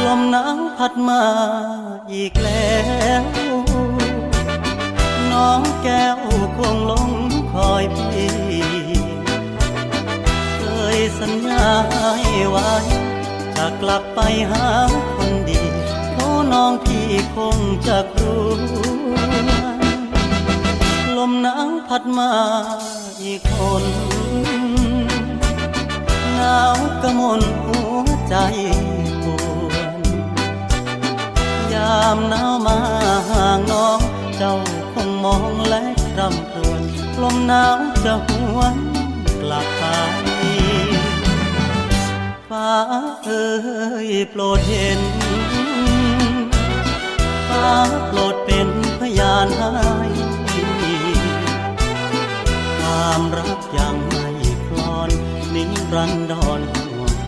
ลมหนาวพัดมาอีกแล้วน้องแก้วคงหลงคอยพี่เคยสัญญาให้ไว้จะกลับไปหาคนดีโอ้น้องพี่คงจะรู้ลมหนาวพัดมาอีกคนหนาวกระมนหัวใจปวดยามหนาวมาห่างน้องเจ้าคงมองและรำครวญลมหนาวจะหวนกลับไปฟ้าเอ่ยโปรดเห็นฟ้าโปรดเป็นพยานให้ความรักยังไม่คลอนนิรันดร